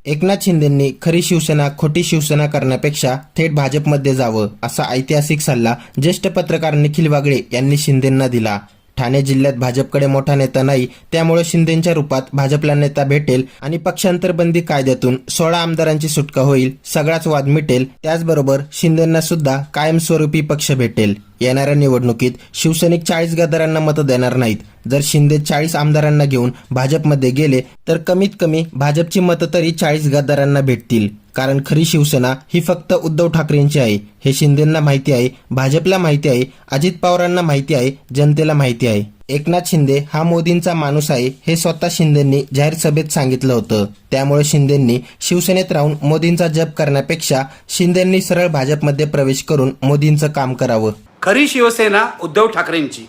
एकनाथ शिंदेंनी खरी शिवसेना खोटी शिवसेना करण्यापेक्षा थेट भाजपमध्ये जावं असा ऐतिहासिक सल्ला ज्येष्ठ पत्रकार निखिल वागळे यांनी शिंदेंना दिला। ठाणे जिल्ह्यात भाजपकडे मोठा नेता नाही, त्यामुळे शिंदेंच्या रूपात भाजपला नेता भेटेल आणि पक्षांतरबंदी कायद्यातून 16 आमदारांची सुटका होईल, सगळाच वाद मिटेल। त्याचबरोबर शिंदेंना सुद्धा कायमस्वरूपी पक्ष भेटेल। येणाऱ्या निवडणुकीत शिवसैनिक 40 गद्दारांना मतं देणार नाहीत। जर शिंदे 40 आमदारांना घेऊन भाजपमध्ये गेले तर कमीत कमी भाजपची मतं तरी 40 गद्दारांना भेटतील, कारण खरी शिवसेना ही फक्त उद्धव ठाकरेंची आहे। हे शिंदेंना माहिती आहे, भाजपला माहिती आहे, अजित पवारांना माहिती आहे, जनतेला माहिती आहे। एकनाथ शिंदे हा मोदींचा माणूस आहे हे स्वतः शिंदेंनी जाहीर सभेत सांगितलं होतं। त्यामुळे शिंदेंनी शिवसेनेत राहून मोदींचा जप करण्यापेक्षा शिंदेंनी सरळ भाजपमध्ये प्रवेश करून मोदींचं काम करावं। खरी शिवसेना उद्धव ठाकरेंची,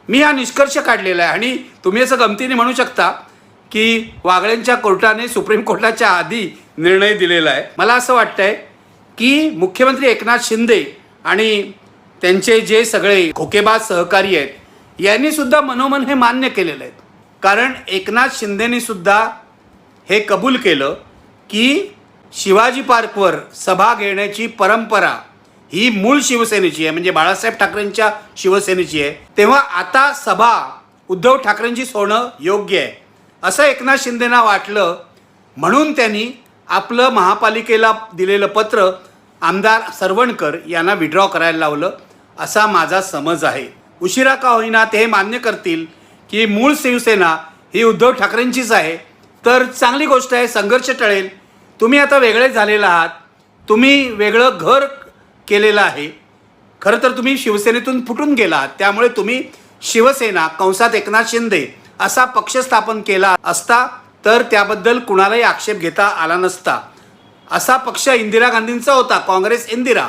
मी हा निष्कर्ष काढलेला आहे। आणि तुम्ही असं गमतीने म्हणू शकता की वागळेंच्या कोर्टाने सुप्रीम कोर्टाच्या आधी निर्णय दिलेला आहे। मला असं वाटतंय की मुख्यमंत्री एकनाथ शिंदे आणि त्यांचे जे सगळे खोकेबाज सहकारी आहेत यांनी सुद्धा मनोमन हे मान्य केलेलं आहे। कारण एकनाथ शिंदेनी सुद्धा हे कबूल केलं की शिवाजी पार्कवर सभा घेण्याची परंपरा ही मूळ शिवसेनेची आहे, म्हणजे बाळासाहेब ठाकरेंच्या शिवसेनेची आहे। तेव्हा आता सभा उद्धव ठाकरेंचीच होणं योग्य आहे असं एकनाथ शिंदेंना वाटलं, म्हणून त्यांनी आपलं महापालिकेला दिलेलं पत्र आमदार सरवणकर यांना विड्रॉ करायला लावलं असा माझा समज आहे। उशिरा का होईना ते मान्य करतील की मूळ शिवसेना ही उद्धव ठाकरेंचीच आहे, तर चांगली गोष्ट आहे, संघर्ष टळेल। तुम्ही आता वेगळे झालेला आहात, तुम्ही वेगळं घर केलेलं आहे। खरं तर तुम्ही शिवसेनेतून फुटून गेलात, त्यामुळे तुम्ही शिवसेना कंसात एकनाथ शिंदे असा पक्ष स्थापन केला असता तर त्याबद्दल कुणालाही आक्षेप घेता आला नसता। असा पक्ष इंदिरा गांधींचा होता, काँग्रेस इंदिरा,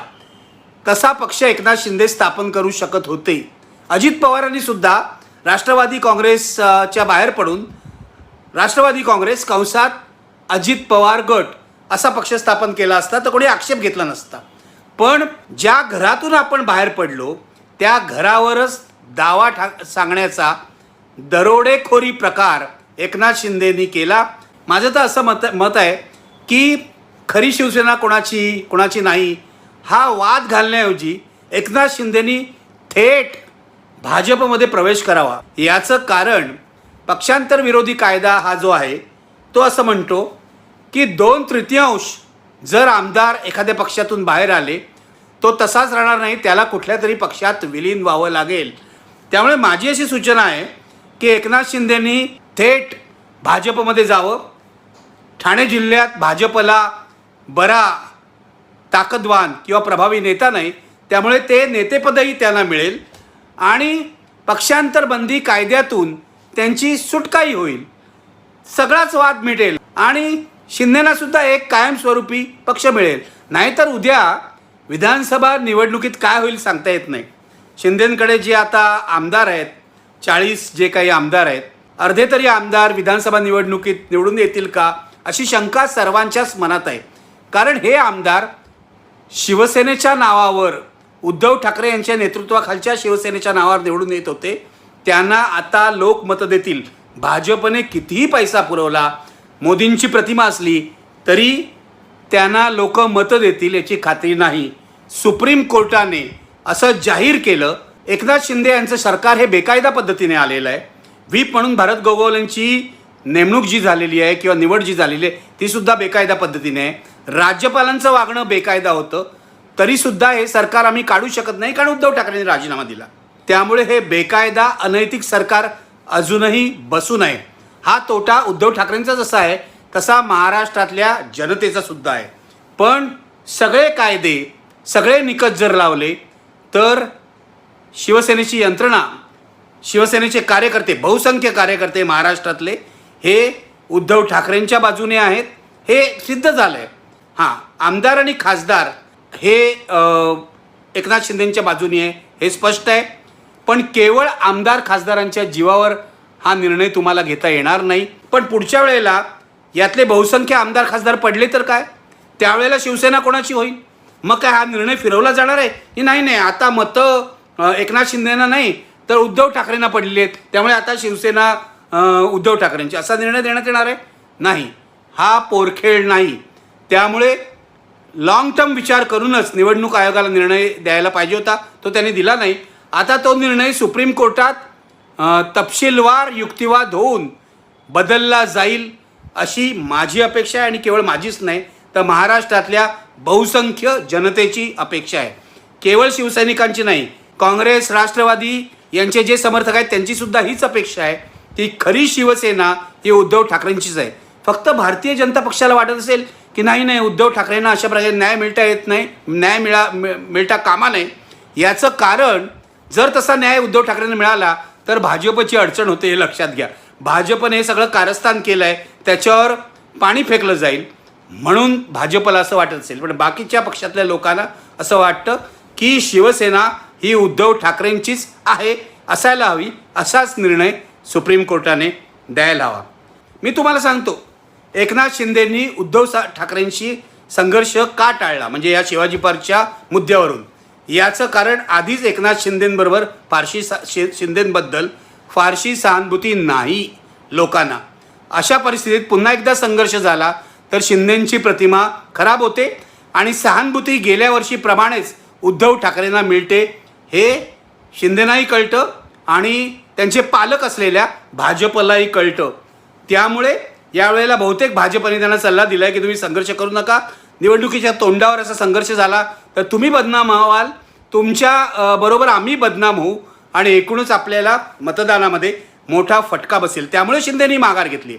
तसा पक्ष एकनाथ शिंदे स्थापन करू शकत होते। अजित पवारांनी सुद्धा राष्ट्रवादी काँग्रेसच्या बाहेर पडून राष्ट्रवादी काँग्रेस कंसात अजित पवार गट असा पक्ष स्थापन केला असता तर कोणी आक्षेप घेतला नसता। पण ज्या घरातून आपण बाहेर पडलो त्या घरावरच दावा सांगण्याचा दरोडेखोरी प्रकार एकनाथ शिंदेंनी केला। माझं तर असं मत आहे की खरी शिवसेना कोणाची नाही हा वाद घालण्याऐवजी एकनाथ शिंदेंनी थेट भाजपमध्ये प्रवेश करावा। याचं कारण पक्षांतर विरोधी कायदा हा जो आहे तो असं म्हणतो की 2/3 जर आमदार एखाद्या पक्षातून बाहेर आले तो तसाच राहणार नाही, त्याला कुठल्या तरी पक्षात विलीन व्हावं लागेल। त्यामुळे माझी अशी सूचना आहे की एकनाथ शिंदेंनी थेट भाजपमध्ये जावं। ठाणे जिल्ह्यात भाजपला बरा ताकदवान किंवा प्रभावी नेता नाही, त्यामुळे ते नेतेपदही त्यांना मिळेल आणि पक्षांतरबंदी कायद्यातून त्यांची सुटकाही होईल, सगळाच वाद मिटेल आणि शिंदेंना सुद्धा एक कायमस्वरूपी पक्ष मिळेल। नाहीतर उद्या विधानसभा निवडणुकीत काय होईल सांगता येत नाही। शिंदेंकडे जे आता आमदार आहेत 40 जे काही आमदार आहेत, अर्धे तरी आमदार विधानसभा निवडणुकीत निवडून येतील का अशी शंका सर्वांच्याच मनात आहे। कारण हे आमदार शिवसेनेच्या नावावर, उद्धव ठाकरे यांच्या नेतृत्वाखालच्या शिवसेनेच्या नावावर निवडून येत होते, त्यांना आता लोक मतं देतील। भाजपने कितीही पैसा पुरवला, मोदींची प्रतिमा असली तरी त्यांना लोक मतं देतील याची खात्री नाही। सुप्रीम कोर्टाने असं जाहीर केलं, एकनाथ शिंदे यांचं सरकार हे बेकायदा पद्धतीने आलेलं आहे। व्हीप म्हणून भारत गोगावलेंची नेमणूक जी झालेली आहे किंवा निवड जी झालेली आहे ती सुद्धा बेकायदा पद्धतीने आहे। राज्यपालांचं वागणं बेकायदा होतं, तरीसुद्धा हे सरकार आम्ही काढू शकत नाही कारण उद्धव ठाकरेंनी राजीनामा दिला। त्यामुळे हे बेकायदा अनैतिक सरकार अजूनही बसू नये। हा तोटा उद्धव ठाकरेंचा जसा आहे तसा महाराष्ट्रातल्या जनतेचा सुद्धा आहे। पण सगळे कायदे, सगळे निकष जर लावले तर शिवसेनेची यंत्रणा, शिवसेनेचे कार्यकर्ते, बहुसंख्य कार्यकर्ते महाराष्ट्रातले हे उद्धव ठाकरेंच्या बाजूने आहेत, हे सिद्ध झालं आहे। हां, आमदार आणि खासदार हे एकनाथ शिंदेंच्या बाजूने आहे हे स्पष्ट आहे। पण केवळ आमदार खासदारांच्या जीवावर हा निर्णय तुम्हाला घेता येणार नाही। पण पुढच्या वेळेला यातले बहुसंख्य आमदार खासदार पडले तर काय, त्यावेळेला शिवसेना कोणाची होईल? मग काय हा निर्णय फिरवला जाणार आहे की नाही? आता मतं एकनाथ शिंदेंना नाही तर उद्धव ठाकरेंना पडलेली आहेत, त्यामुळे आता शिवसेना उद्धव ठाकरेंची असा निर्णय देण्यात येणार आहे? नाही, हा पोरखेळ नाही. त्यामुळे लॉंग टर्म विचार करूनच निवडणूक आयोगाला निर्णय द्यायला पाहिजे होता, तो त्यांनी दिला नाही. आता तो निर्णय सुप्रीम कोर्टात तपशीलवार युक्तिवाद होऊन बदलला जाईल अशी माझी अपेक्षा आहे, आणि केवळ माझीच नाही तर महाराष्ट्रातल्या बहुसंख्य जनतेची अपेक्षा आहे. केवळ शिवसैनिकांची नाही, काँग्रेस, राष्ट्रवादी यांचे जे समर्थक आहेत त्यांचीसुद्धा हीच अपेक्षा आहे की खरी शिवसेना ही उद्धव ठाकरेंचीच आहे. फक्त भारतीय जनता पक्षाला वाटत असेल की नाही उद्धव ठाकरेंना अशा प्रकारे न्याय मिळता येत नाही, न्याय मिळता कामा नये. याचं कारण, जर तसा न्याय उद्धव ठाकरेंना मिळाला तर भाजपची अडचण होते, हे लक्षात घ्या. भाजपने हे सगळं कारस्थान केलं आहे, त्याच्यावर पाणी फेकलं जाईल म्हणून भाजपला असं वाटत असेल. पण बाकीच्या पक्षातल्या लोकांना असं वाटतं की शिवसेना ही उद्धव ठाकरेंचीच आहे, असायला हवी. असाच निर्णय सुप्रीम कोर्टाने द्यायला हवा. मी तुम्हाला सांगतो, एकनाथ शिंदेंनी उद्धव ठाकरेंशी संघर्ष का टाळला, म्हणजे या शिवाजी पार्कच्या मुद्द्यावरून. याचं कारण आधीच एकनाथ शिंदेंबरोबर शिंदेंबद्दल फारशी सहानुभूती नाही लोकांना. अशा परिस्थितीत पुन्हा एकदा संघर्ष झाला तर शिंदेंची प्रतिमा खराब होते आणि सहानुभूती गेल्या वर्षीप्रमाणेच उद्धव ठाकरेंना मिळते हे शिंदेनाही कळतं आणि त्यांचे पालक असलेल्या भाजपलाही कळतं. त्यामुळे यावेळेला बहुतेक भाजपने त्यांना सल्ला दिला आहे की तुम्ही संघर्ष करू नका. निवडणुकीच्या तोंडावर असा संघर्ष झाला तर तुम्ही बदनाम व्हाल, तुमच्या बरोबर आम्ही बदनाम होऊ आणि एकूणच आपल्याला मतदानामध्ये मोठा फटका बसेल. त्यामुळे शिंदेनी माघार घेतली.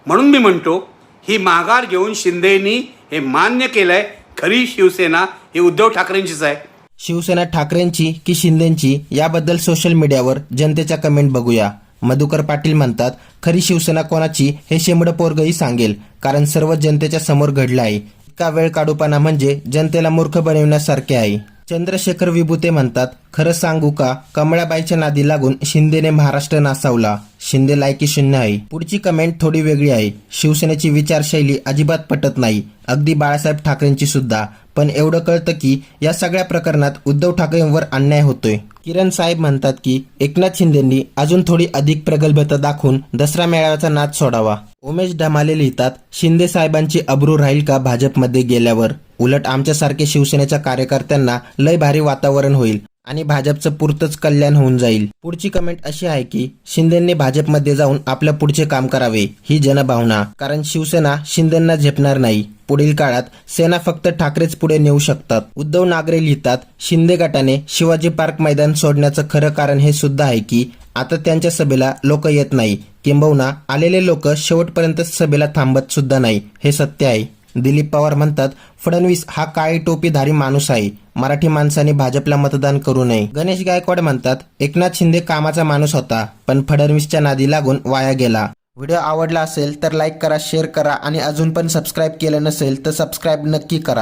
म्हणून मी म्हणतो, ही माघार घेऊन शिंदेनी हे मान्य केलं आहे, खरी शिवसेना ही उद्धव ठाकरेंचीच आहे. शिवसेना ठाकरेंची की शिंदेंची, याबद्दल सोशल मीडियावर जनतेच्या कमेंट बघूया. मधुकर पाटील म्हणतात, खरी शिवसेना कोणाची हे शेंबडं पोरगही सांगेल, कारण सर्व जनतेच्या समोर घडलं आहे. इतका वेळ काढूपणा म्हणजे जनतेला मूर्ख बनवण्यासारखे आहे. चंद्रशेखर विभूते म्हणतात, खरं सांगू का, कमळाबाईच्या नादी लागून शिंदेने महाराष्ट्र नासावला. शिंदे लायकी शून्य आहे. पुढची कमेंट थोडी वेगळी आहे. शिवसेनेची विचारशैली अजिबात पटत नाही, अगदी बाळासाहेब ठाकरेंची सुद्धा. पण एवढं कळतं की या सगळ्या प्रकरणात उद्धव ठाकरेंवर अन्याय होतोय. किरण साहेब म्हणतात की एकनाथ शिंदेंनी अजून थोडी अधिक प्रगल्भता दाखवून दसरा मेळाव्याचा नाद सोडावा. उमेश ढमाले लिहितात, शिंदे साहेबांची अब्रू राहील का भाजपमध्ये गेल्यावर? उलट आमच्यासारखे शिवसेनेच्या कार्यकर्त्यांना लय भारी वातावरण होईल आणि भाजपचं पुरतच कल्याण होऊन जाईल. पुढची कमेंट अशी आहे की शिंदेंनी भाजपमध्ये जाऊन आपलं पुढचे काम करावे, ही जनभावना. कारण शिवसेना शिंदेंना झेपणार नाही. पुढील काळात सेना फक्त ठाकरेच पुढे नेऊ शकतात. उद्धव नागरे लिहितात, शिंदे गटाने शिवाजी पार्क मैदान सोडण्याचं खरं कारण हे सुद्धा आहे की आता त्यांच्या सभेला लोक येत नाही, किंबहुना आलेले लोक शेवटपर्यंत सभेला थांबत सुद्धा नाही, हे सत्य आहे. दिलीप पवार म्हणतात, फडणवीस हा काळी टोपीधारी माणूस आहे, मराठी माणसाने भाजपला मतदान करू नये. गणेश गायकवाड म्हणतात, एकनाथ शिंदे कामाचा माणूस होता, पण फडणवीसच्या नादी लागून वाया गेला. व्हिडिओ आवडला असेल तर लाईक करा, शेअर करा आणि अजून पण सबस्क्राईब केलं नसेल तर सबस्क्राईब नक्की करा.